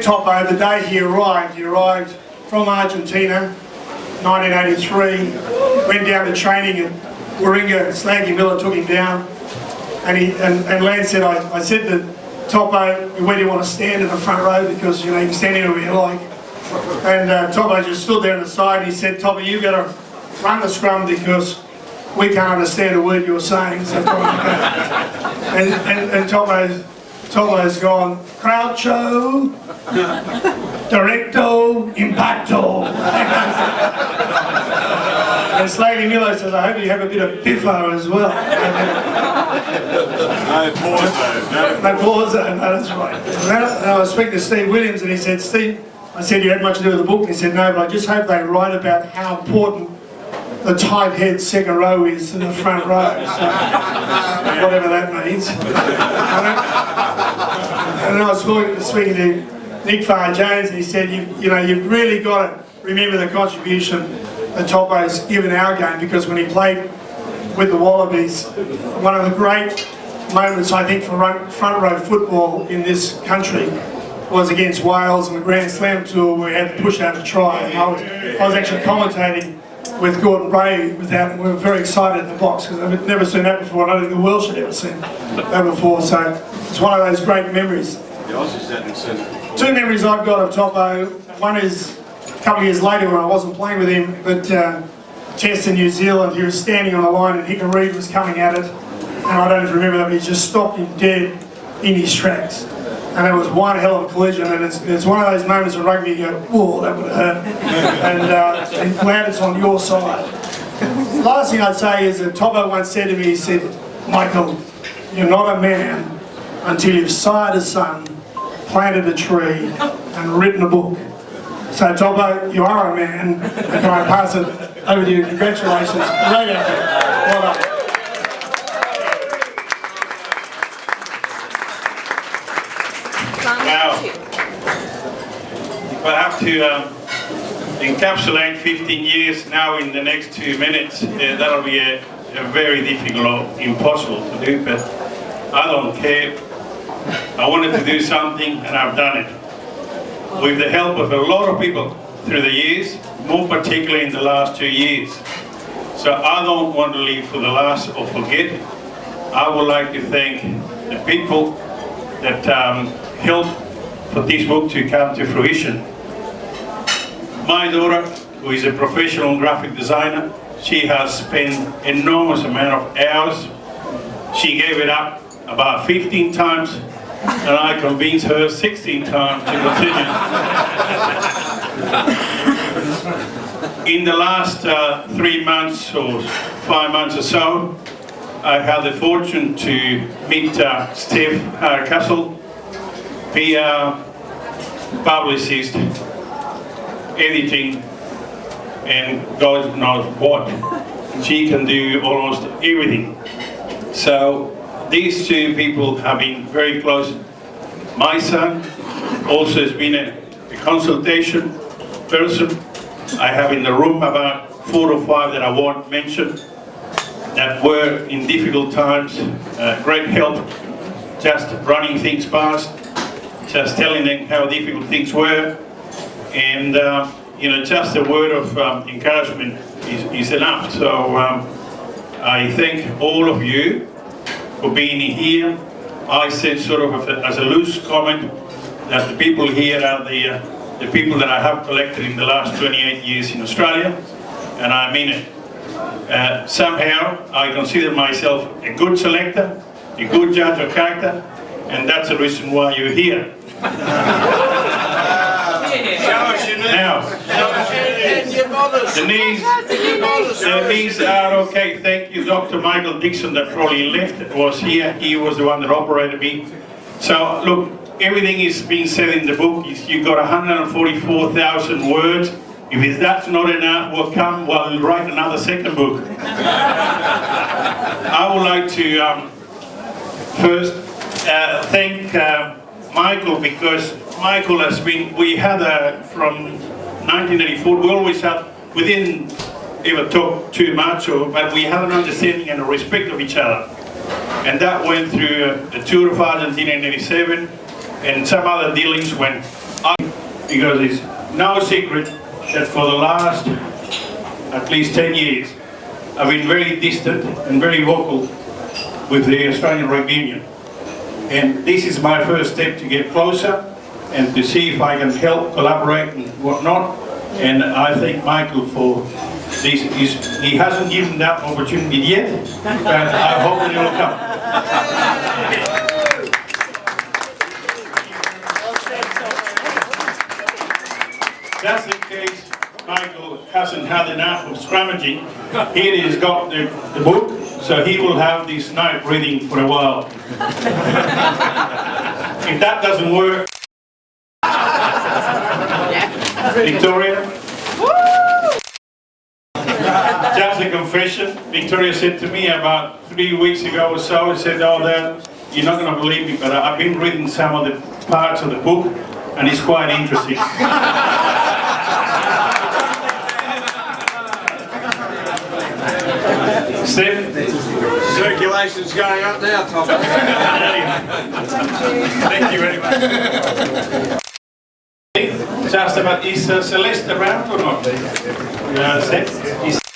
Topo, the day he arrived from Argentina, 1983, went down to training at Warringah. Slaggy Miller took him down, and Lance said, I said to Topo, where do you want to stand in the front row, because you know you can stand anywhere you like. And Topo just stood there on the side, and he said, Topo, you got to run the scrum because we can't understand a word you're saying. So and Topo's gone, Croucho, Directo, Impacto. And Slaggy Miller says, I hope you have a bit of Biffo as well. No pause though. No pause though, no, that's right. And I was speaking to Steve Williams, and he said, Steve, I said, you had much to do with the book? And he said, no, but I just hope they write about how important the tight head second row is in the front row, so, whatever that means. And then I was speaking to Nick Farr-Jones, and he said, you've really got to remember the contribution that Topo's given our game, because when he played with the Wallabies, one of the great moments I think for front row football in this country was against Wales in the Grand Slam tour, where we had to push out a try. And I was actually commentating with Gordon Bray with that, and we were very excited in the box because I've never seen that before, and I don't think the world should ever seen that before, so it's one of those great memories. Two memories I've got of Topo. One is a couple of years later when I wasn't playing with him, but Test in New Zealand, he was standing on the line and Hicka Reid was coming at it, and I don't even remember that, but he just stopped him dead in his tracks. And it was one hell of a collision, and it's one of those moments in rugby you go, whoa, that would have hurt. And glad it's on your side. The last thing I'd say is that Topo once said to me, he said, Michael, you're not a man until you've sired a son, planted a tree, and written a book. So Topo, you are a man, and can I pass it over to you? Congratulations. Great effort. Well done. Now, if I have to encapsulate 15 years now in the next 2 minutes, that'll be a very difficult or impossible to do, but I don't care. I wanted to do something and I've done it. With the help of a lot of people through the years, more particularly in the last 2 years. So I don't want to leave for the last or forget. I would like to thank the people that helped for this book to come to fruition. My daughter, who is a professional graphic designer, she has spent enormous amount of hours. She gave it up about 15 times, and I convinced her 16 times to continue. In the last 3 months or 5 months or so, I had the fortune to meet Steph Hardcastle, PR, publicist, editing, and God knows what. She can do almost everything. So these two people have been very close. My son also has been a consultation person. I have in the room about 4 or 5 that I won't mention, that were in difficult times, great help, just running things past, just telling them how difficult things were, and just a word of encouragement is enough. So I thank all of you for being here. I said sort of as a loose comment that the people here are the people that I have collected in the last 28 years in Australia, and I mean it. Somehow I consider myself a good selector, a good judge of character, and that's the reason why you're here. Now, the knees are okay. Thank you, Dr. Michael Dixon, that probably left, was here. He was the one that operated me. So look, everything is being said in the book. You've got 144,000 words. If that's not enough, we'll write another second book. I would like to first thank Michael, because Michael has been, we had from 1984, we always had, we didn't ever talk too much, but we had an understanding and a respect of each other. And that went through the tour of Argentina in '87 and some other dealings when I because it's no secret that for the last at least 10 years I've been very distant and very vocal with the Australian Rugby Union. And this is my first step to get closer and to see if I can help, collaborate and whatnot. And I thank Michael for this. He hasn't given that opportunity yet, but I hope that it will come. Just in case Michael hasn't had enough of scrummaging, here he's got the book, so he will have this night reading for a while. If that doesn't work, Victoria, just a confession. Victoria said to me about 3 weeks ago or so, she said, "Oh, Dad, you're not going to believe me, but I've been reading some of the parts of the book, and it's quite interesting." Steph? Circulation's going up now, Tom. Thank you very much. Just about, is Celeste around or not? Steph?